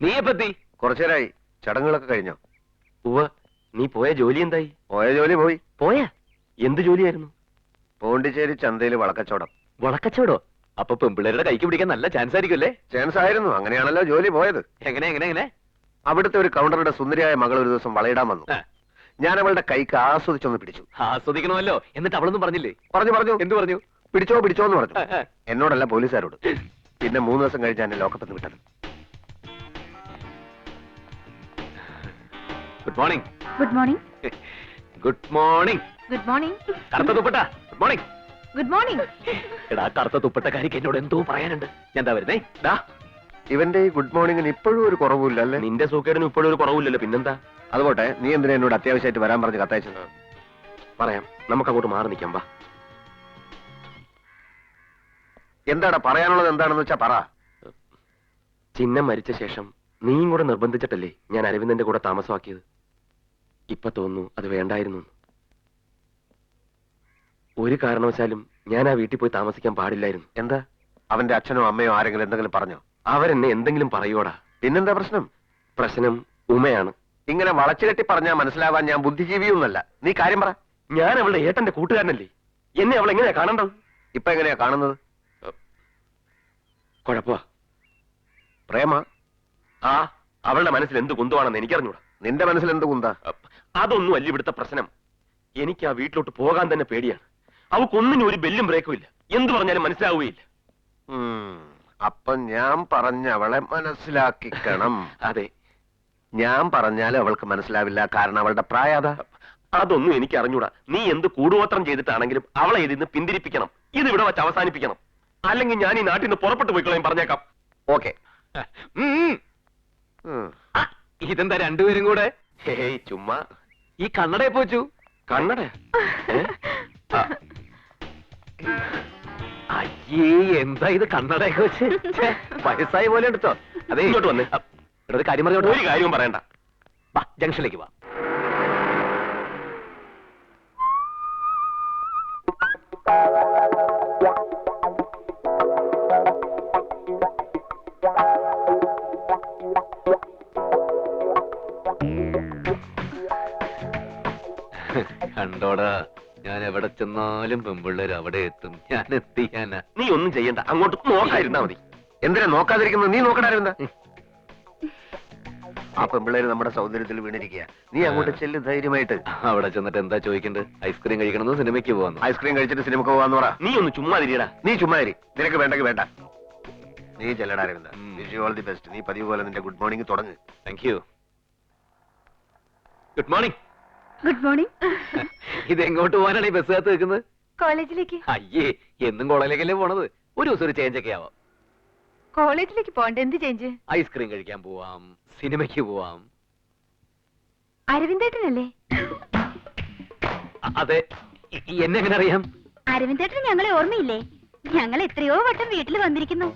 നീ എപ്പത്തി? കുറച്ചേരായി. ചടങ്ങുകളൊക്കെ കഴിഞ്ഞോ? ഉവ്വ. നീ പോയ ജോലി എന്തായി? പോയ ജോലി പോയി. പോയാ? എന്ത് ജോലിയായിരുന്നു? പോണ്ടിച്ചേരി ചന്തയിൽ വളക്കച്ചവടം. വളക്കച്ചവടോ? അപ്പൊ പെമ്പിള്ളേരുടെ കൈക്ക് പിടിക്കാൻ നല്ല ചാൻസ് ആയിരിക്കും അല്ലേ? ചാൻസ് ആയിരുന്നു. അങ്ങനെയാണല്ലോ ജോലി പോയത്. എങ്ങനെ? അവിടുത്തെ ഒരു കൗണ്ടറുടെ സുന്ദരിയായ മകൾ ഒരു ദിവസം വളയിടാൻ വന്നു. ഞാൻ അവളുടെ കൈക്ക് ആസ്വദിച്ചൊന്ന് പിടിച്ചു. ആസ്വദിക്കണമല്ലോ. എന്നിട്ട് അവളൊന്നും പറഞ്ഞില്ലേ? പറഞ്ഞു. എന്ത് പറഞ്ഞു? പിടിച്ചോ എന്ന് പറഞ്ഞു. എന്നോടല്ല, പോലീസുകാരോട്. പിന്നെ 3 ദിവസം കഴിഞ്ഞ് എന്നെ ലോക്കപ്പിൽ നിന്ന് വിട്ടത്. Good morning. Good morning. Good morning. Good morning. കറുത്ത തുപ്പട്ട. Good morning. Good morning. എടാ, കറുത്ത തുപ്പട്ടക്കാരിക്ക് എന്നോട് എന്തോ പറയാനുണ്ട്. ഞാൻ എന്താ വരുന്നേ? ഡാ, ഇവന്റെ ഈ ഗുഡ് മോർണിംഗിന് ഇപ്പോഴും ഒരു കുറവില്ല അല്ലേ? നിന്റെ സൂക്കേടിന് ഇപ്പോഴും ഒരു കുറവില്ലല്ലോ. പിന്നെന്താ? അതുപോട്ടെ, നീ എന്തിനാ എന്നോട് അത്യാവശ്യമായിട്ട് വരാൻ പറഞ്ഞ് കത്തയച്ചത്? പറയാം. നമുക്ക് അങ്ങോട്ട് മാറി നിൽക്കാം. വാ. എന്താടാ പറയാനുള്ളത്? എന്താണെന്ന് വെച്ചാ പറ. ചിഹ്നം മരിച്ച ശേഷം നീയും കൂടെ നിർബന്ധിച്ചിട്ടല്ലേ ഞാൻ അരവിന്ദന്റെ കൂടെ താമസമാക്കിയത്. ഇപ്പൊ തോന്നുന്നു അത് വേണ്ടായിരുന്നു. ഒരു കാരണവശാലും ഞാൻ ആ വീട്ടിൽ പോയി താമസിക്കാൻ പാടില്ലായിരുന്നു. എന്താ? അവന്റെ അച്ഛനോ അമ്മയോ ആരെങ്കിലും എന്തെങ്കിലും പറഞ്ഞോ? അവരെന്നെ എന്തെങ്കിലും പറയോടാ. പിന്നെന്താ പ്രശ്നം? പ്രശ്നം ഉമയാണ്. ഇങ്ങനെ വളച്ചുകെട്ടി പറഞ്ഞാൽ മനസ്സിലാവാൻ ഞാൻ ബുദ്ധിജീവിയൊന്നല്ല. നീ കാര്യം പറ. ഞാൻ അവളുടെ ഏട്ടന്റെ കൂട്ടുകാരനല്ലേ. എന്നെ അവൾ എങ്ങനെയാ കാണേണ്ടത്? ഇപ്പൊ എങ്ങനെയാ കാണുന്നത്? കുഴപ്പമാ. പ്രേമ? അവളുടെ മനസ്സിൽ എന്ത് കുന്തമാണെന്ന് എനിക്കറിഞ്ഞൂടാ. നിന്റെ മനസ്സിൽ എന്ത് കുന്താ? അതൊന്നും അല്ല ഇവിടുത്തെ പ്രശ്നം. എനിക്ക് ആ വീട്ടിലോട്ട് പോകാൻ തന്നെ പേടിയാണ്. അവക്കൊന്നിനും ഒരു ബെല്ലും ബ്രേക്കും ഇല്ല. എന്ത് പറഞ്ഞാലും മനസ്സിലാവുകയില്ല. അപ്പൊ ഞാൻ പറഞ്ഞ അവളെ മനസ്സിലാക്കിക്കണം. അതെ, ഞാൻ പറഞ്ഞാലും അവൾക്ക് മനസ്സിലാവില്ല. കാരണം അവളുടെ പ്രായത. അതൊന്നും എനിക്ക് അറിഞ്ഞൂടാ. നീ എന്ത് കൂടുവോത്രം ചെയ്തിട്ടാണെങ്കിലും അവളെ ഇതിന്ന് പിന്തിരിപ്പിക്കണം. ഇത് ഇവിടെ വെച്ച് അവസാനിപ്പിക്കണം. അല്ലെങ്കിൽ ഞാൻ ഈ നാട്ടിൽ നിന്ന് പുറപ്പെട്ടു പോയിക്കളയും. പറഞ്ഞേക്കാം. ഓക്കെ. ഇതെന്താ രണ്ടുപേരും കൂടെ? ഹേയ്, ചുമ്മാ. ഈ കണ്ണടയെ പോച്ചു. കണ്ണട? അയ്യേ, എന്താ ഇത് കണ്ണടയൊക്കെ വെച്ച്? വയസ്സായ പോലെ എടുത്തോ? അതെ, ഇങ്ങോട്ട് വന്നേ. ഇവിടെ ഒരു കാര്യം പറഞ്ഞോട്ടെ. ഒരു കാര്യവും പറയണ്ട. വാ, ജംഗ്ഷനിലേക്ക് വാ. കണ്ടോടാ, ഞാൻ എവിടെ ചെന്നാലും പെമ്പിള്ളേർ അവിടെ എത്തും. ഞാൻ എത്തിക്കാനാ. നീ ഒന്നും ചെയ്യണ്ട, അങ്ങോട്ട് നോക്കാതിരുന്നാ മതി. എന്തിനാ നോക്കാതിരിക്കുന്നത്? നീ നോക്കണ്ടായിരുന്ന. ആ പെമ്പിള്ളേര് നമ്മുടെ സൗന്ദര്യത്തിൽ വീണിരിക്കുക. നീ അങ്ങോട്ട് ചെല്ല് ധൈര്യമായിട്ട്. അവിടെ ചെന്നിട്ട് എന്താ ചോദിക്കണ്ടത്? ഐസ്ക്രീം കഴിക്കണമെന്നോ സിനിമയ്ക്ക് പോവാന്നോ? ഐസ്ക്രീം കഴിച്ചിട്ട് സിനിമക്ക് പോവാന്ന് പറ. നീ ഒന്ന് ചുമ്മാ തിരിയടാ. നീ ചുമ്മാ തിരി. നിനക്ക് വേണ്ടെങ്കിൽ വേണ്ട. നീ ചെല്ലടായിരുന്ന. Wish you all the best. നീ പതിവ് പോലെ നിന്റെ ഗുഡ് മോർണിംഗ് തുടങ്ങ്. Thank you. Good morning. Good morning. ഇത് എങ്ങോട്ട് പോകാനാണ് ഈ ബസ് കാത്ത് നിൽക്കുന്നത്? കോളേജിലേക്ക്. അയ്യേ, എന്നും കോളേജിലേക്കല്ലേ പോണത്? ഒരു ദിവസം ഒരു ചേഞ്ച് ഒക്കെ ആവാം. കോളേജിലേക്ക് പോകണ്ട. എന്ത് ചേഞ്ച്? ഐസ്ക്രീം കഴിക്കാൻ പോവാം, സിനിമയ്ക്ക് പോവാം. അരവിന്ദേട്ടനല്ലേ? അതെ. എന്നെ എങ്ങനെ അറിയാം? അരവിന്ദേട്ടന് ഞങ്ങളെ ഓർമ്മയില്ലേ? ഞങ്ങൾ എത്രയോ വട്ടം വീട്ടിൽ വന്നിരിക്കുന്നു.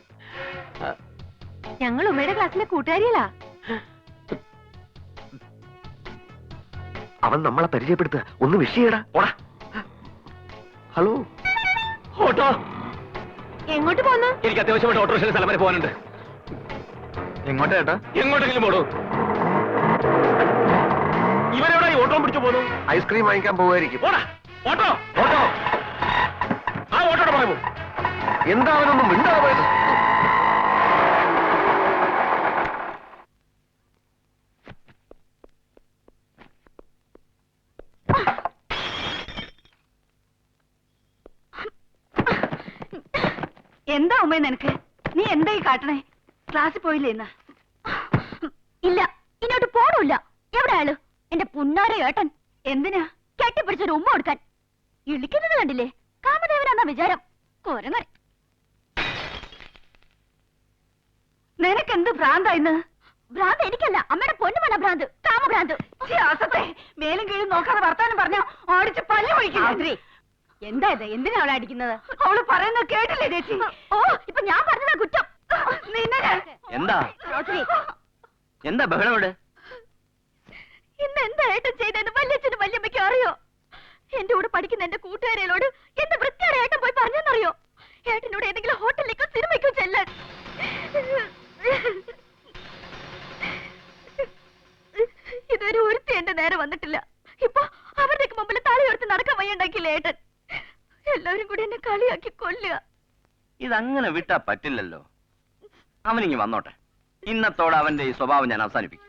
ഞങ്ങൾ ഉമ്മയുടെ ക്ലാസ്സിലെ കൂട്ടുകാരികളാ. അവൻ നമ്മളെ പരിചയപ്പെടുത്തുക. ഒന്ന് വിഷയടാ. ഓടാ. ഹലോ. ഓട്ടോ. എങ്ങോട്ട് പോന്നു? എനിക്ക് അത്യാവശ്യമായിട്ട് ഓട്ടോറിക്ഷ സ്ഥലം വരെ പോകാനുണ്ട്. എങ്ങോട്ടാ ചേട്ടാ? എങ്ങോട്ടെങ്കിലും പോണോ? ഇവരെവിടെ ഈ ഓട്ടോ പിടിച്ചു പോന്നു? ഐസ്ക്രീം വാങ്ങിക്കാൻ പോവായിരിക്കും. ഓടാ. ഓട്ടോ. ഓട്ടോ. ആ ഓട്ടോടെ പറയുമോ? എന്താ അവനൊന്നും മിണ്ടാതെ പോയത്? എന്താ ഉമ്മ നിനക്ക്? നീ എന്താ ഈ കാട്ടണേ? ക്ലാസ്സിൽ പോയില്ലേ ഇന്ന്? ഇല്ല, ഇങ്ങോട്ട് പോണില്ല. എവിടെ ആള്? എന്റെ പുന്നാര ഏട്ടൻ. എന്തിനാ? കെട്ടിപ്പിടിച്ചൊരു ഉമ്മ കൊടുക്കാൻ. ഇളിക്കുന്നത് കണ്ടില്ലേ? കാമദേവനാന്നാ വിചാരം. കൊരങ്ങൻ. നിനക്കെന്ത് ഭ്രാന്തായിന്ന്? ഭ്രാന്ത് എനിക്കല്ല, അമ്മയുടെ പൊന്നുമല്ല ഭ്രാന്ത്. കാമഭ്രാന്ത്. മേലും കീഴും നോക്കാതെ വർത്താനം പറഞ്ഞോ ഓടിച്ച് പല്ല് ഒഴിക്കും. എന്താ ഇത്? എന്തിനാ അവളെ അടിക്കുന്നത്? അവള് പറയുന്നത് കേട്ടില്ലേ ചേച്ചി? ഓ, ഇപ്പൊ ഞാൻ പറഞ്ഞതാ കുറ്റം. എന്താ എന്താ ബഹളം ഇവിടെ? ഇന്ന് എന്താ ഏട്ടൻ ചെയ്തെന്ന് വല്യച്ഛനും വല്യമ്മയ്ക്കും അറിയോ? എന്റെ കൂടെ പഠിക്കുന്ന എന്റെ കൂട്ടുകാരികളോട് എന്ത് വൃത്തിയാണ് ഏട്ടൻ പോയി പറഞ്ഞെന്നറിയോ? ഏട്ടനോട് ഏതെങ്കിലും ഹോട്ടലിലേക്കോ സിനിമയ്ക്കോ ചെല്ലാൻ. ഇതങ്ങനെ വിട്ടാ പറ്റില്ലല്ലോ. അവനിങ്ങി വന്നോട്ടെ. ഇന്നത്തോടെ അവന്റെ ഈ സ്വഭാവം ഞാൻ അവസാനിപ്പിക്കും.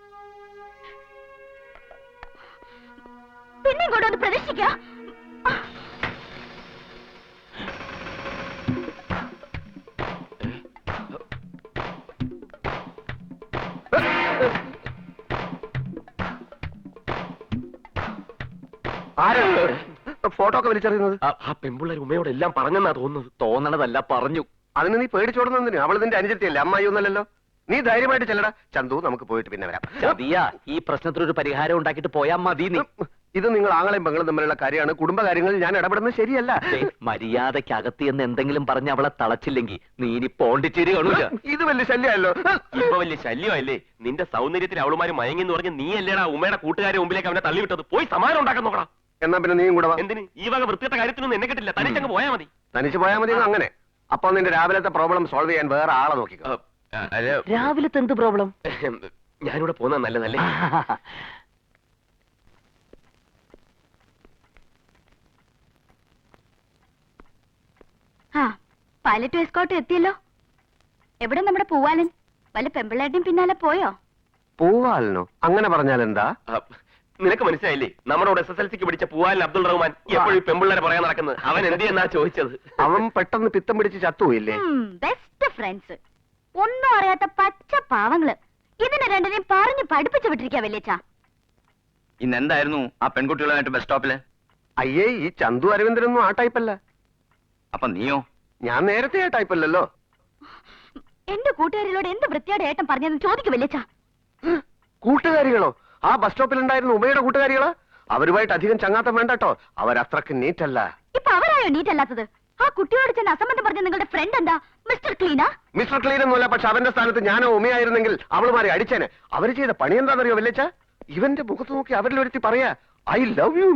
പിന്നെ ഇങ്ങോട്ട് ഒന്ന് പ്രതീക്ഷിക്ക. ഫോട്ടോ ഒക്കെ വലിച്ചെറിയുന്നത് ആ പെമ്പിള്ളേർ ഉമ്മയോട് എല്ലാം പറഞ്ഞെന്നാ തോന്നുന്നത്. തോന്നണതല്ല, പറഞ്ഞു. അതിന് നീ പേടിച്ചോടുന്നതിന്? അവൾ നിന്റെ അനുജത്തിയല്ലേ, അമ്മായി ഒന്നല്ലല്ലോ. നീ ധൈര്യമായിട്ട് ചെല്ലടാ. ചന്തു, നമുക്ക് പോയിട്ട് പിന്നെ വരാം. ചതിയാ, ഈ പ്രശ്നത്തിനൊരു പരിഹാരം ഉണ്ടാക്കിയിട്ട് പോയാ മതി നീ. ഇത് നിങ്ങൾ ആങ്ങളെയും പെങ്ങളും തമ്മിലുള്ള കാര്യമാണ്. കുടുംബകാര്യങ്ങളിൽ ഞാൻ ഇടപെടുന്നത് ശരിയല്ല. മര്യാദയ്ക്ക് അകത്തി എന്ന് എന്തെങ്കിലും പറഞ്ഞ് അവളെ തളച്ചില്ലെങ്കിൽ നീ ഇനി പോണ്ടിച്ചേരി കാണൂല. ഇത് വലിയ ശല്യമല്ലോ. ഇപ്പൊ വലിയ ശല്യമല്ലേ? നിന്റെ സൗന്ദര്യത്തിൽ അവളുമാര് മയങ്ങിന്ന് പറഞ്ഞ് നീ അല്ലേടാ ഉമ്മയുടെ കൂട്ടുകാരെ മുമ്പിലേക്ക് അവനെ തള്ളിവിട്ടത്. പോയി സമാനം ഉണ്ടാക്കാൻ നോക്കണം. എന്നാ പിന്നെ നീയും കൂടെ വാ. എന്തിന്? ഈ വക വൃത്തിയുടെ കാര്യത്തിനൊന്നും എന്നെ കിട്ടില്ല. തനിച്ചങ്ങ് പോയാ മതി. തനിച്ച് പോയാൽ മതി. അങ്ങനെ അപ്പൊ നിന്റെ രാവിലത്തെ പ്രോബ്ലം സോൾവ് ചെയ്യാൻ വേറെ ആളെ നോക്കിക്കോ. രാവിലത്തെ എന്ത് പ്രോബ്ലം? ഞാനിവിടെ പോകുന്ന നല്ലതല്ലേ? ആ, പൈലറ്റ് എസ്കോട്ട് എത്തിയല്ലോ. എവിടെ നമ്മുടെ പൂവാലൻ? വല്ല പെമ്പിള്ളേരുടെയും പിന്നാലെ പോയോ? പൂവാലനോ? അങ്ങനെ പറഞ്ഞാൽ എന്താ? നിനക്ക് മനസ്സിലായില്ലേ? നമ്മുടെ SSLCക്ക് പിടിച്ച പൂവാലൻ അബ്ദുൾ റഹ്മാൻ എപ്പോഴും പെമ്പിള്ളേരെ പറയാൻ നടക്കുന്നത്. അവൻ എന്ത് എന്നാ ചോദിച്ചത്? അവൻ പെട്ടെന്ന് പിത്തം പിടിച്ച് ചത്തുപോയില്ലേ? Best friends. ഒന്നും അറിയാത്ത പച്ച പാവങ്ങള്. ഇതിനെ രണ്ടിനെയും പറഞ്ഞു പഠിപ്പിച്ചു വിട്ടിരിക്കാ വല്യച്ഛാ. ഇന്ന് എന്തായിരുന്നു ആ പെൺകുട്ടികളുമായിട്ട് ബസ് സ്റ്റോപ്പില്? അയ്യേ, ഈ ചന്തു അരവിന്ദനൊന്നും ആ ടൈപ്പല്ല. അപ്പൊ നീയോ? ഞാൻ നേരത്തെ ആ ടൈപ്പല്ലല്ലോ. എന്റെ കൂട്ടുകാരികളോട് എന്ത് വൃത്തിയോടെ ഏട്ടൻ പറഞ്ഞതെന്ന് ചോദിക്കും വല്യച്ഛാ. കൂട്ടുകാരികളോ? ആ ബസ് സ്റ്റോപ്പിലുണ്ടായിരുന്ന ഉമയുടെ കൂട്ടുകാരികള്? അവരുമായിട്ട് അധികം ചങ്ങാത്തം വേണ്ടട്ടോ. അവരത്രക്ക് നീറ്റല്ല. ഇപ്പൊ അവരായോ നീറ്റല്ലാത്തത്? ആ കുട്ടിയോട് ചെന്ന് അസംബന്ധം പറഞ്ഞ നിങ്ങളുടെ ഫ്രണ്ട് എന്താ, മിസ്റ്റർ ക്ലീനാ? മിസ്റ്റർ ക്ലീൻ ഒന്നുമല്ല. പക്ഷെ അവന്റെ സ്ഥാനത്ത് ഞാനോ ഉമയായിരുന്നെങ്കിൽ അവളുമാരെ അടിച്ചേനെ. അവര് ചെയ്ത പണി എന്താണെന്നറിയോ വല്യച്ച? ഇവന്റെ മുഖത്ത് നോക്കി അവരിൽ ഒരുത്തി പറയാ, ഐ ലവ് യു.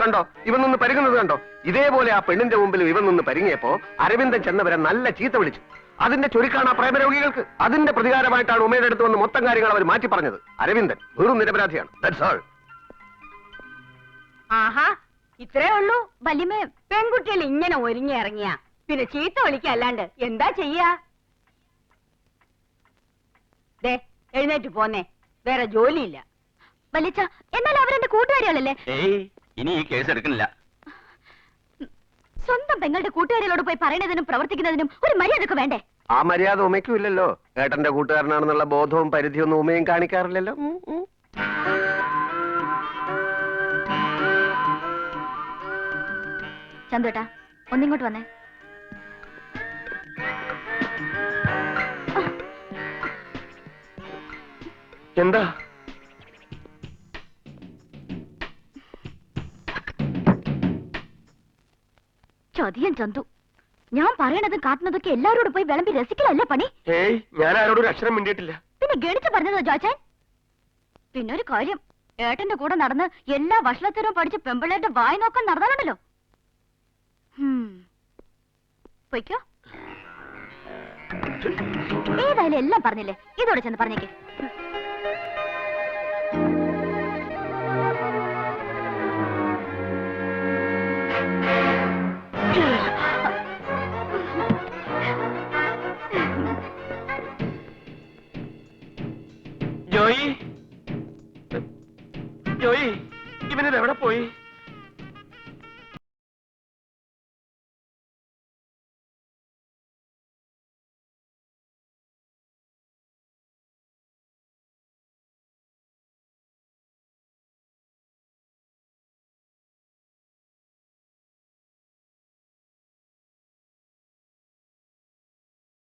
കണ്ടോ ഇവൻ നിന്ന് പരുങ്ങുന്നത് കണ്ടോ? ഇതേപോലെ ആ പെണ്ണിന്റെ മുമ്പിൽ ഇവൻ നിന്ന് പരുങ്ങിയപ്പോ അരവിന്ദൻ ചെന്നവരെ നല്ല ചീത്ത വിളിച്ചു. അതിന്റെ ചൊരുക്കാണ് ആ പ്രേമരോഗികൾക്ക്. അതിന്റെ പ്രതികാരമായിട്ടാണ് ഉമയുടെ അടുത്ത് വന്ന് മൊത്തം കാര്യങ്ങൾ അവർ മാറ്റി പറഞ്ഞത്. അരവിന്ദൻ വെറും നിരപരാധിയാണ്. That's all. ആഹാ, ഇത്രേ ഉള്ളൂ? വല്യമ്മേ, പെൺകുട്ടികൾ ഇങ്ങനെ ഒരുങ്ങി ഇറങ്ങിയ പിന്നെ ചീത്ത വിളിക്കല്ലാണ്ട് എന്താ ചെയ്യാ? ദേ, എഴുന്നേറ്റ് പോന്നേ, വേറെ ജോലിയില്ല. വല്യച്ഛ, എന്നാൽ അവരെന്റെ കൂട്ടുകാരികളല്ലേ? ഏയ്, ഇനി ഈ കേസ് എടുക്കുന്നില്ല. സ്വന്തം പെങ്ങളുടെ കൂട്ടുകാരികളോട് പോയി പറയുന്നതിനും പ്രവർത്തിക്കുന്നതിനും ഒരു മര്യാദക്ക് വേണ്ടേ? ആ മര്യാദ ഉമയ്ക്കും ഇല്ലല്ലോ. ഏട്ടന്റെ കൂട്ടുകാരനാണെന്നുള്ള ബോധവും പരിധിയൊന്നും ഉമയും കാണിക്കാറില്ലല്ലോ. ചന്തുട്ടാ, ഒന്നിങ്ങോട്ട് വന്നേ. എന്താ? ചതിയൻ ചന്തു. ഞാൻ പറയണതും കാട്ടുന്നതൊക്കെ എല്ലാവരോടും പോയി വിളമ്പി രസിക്കലല്ലേ പണി? ഏയ്, ഞാൻ ആരോടൊരു അക്ഷരം മിണ്ടിയിട്ടില്ല. പിന്നെ ഗണിച്ചു പറഞ്ഞതോ ജോച്ചാൻ? പിന്നൊരു കാര്യം, ഏട്ടന്റെ കൂടെ നടന്ന് എല്ലാ വഷളത്തരവും പഠിച്ച് പെമ്പിള്ളേരുടെ വായി നോക്കാൻ നടന്നാലുണ്ടല്ലോ. പൊയ്ക്കോ. ഏതായാലും എല്ലാം പറഞ്ഞില്ലേ, ഇതോടെ ചെന്ന് പറഞ്ഞേക്ക്. ജോയി, ജോയി, ഇവനിത് എവിടെ പോയി?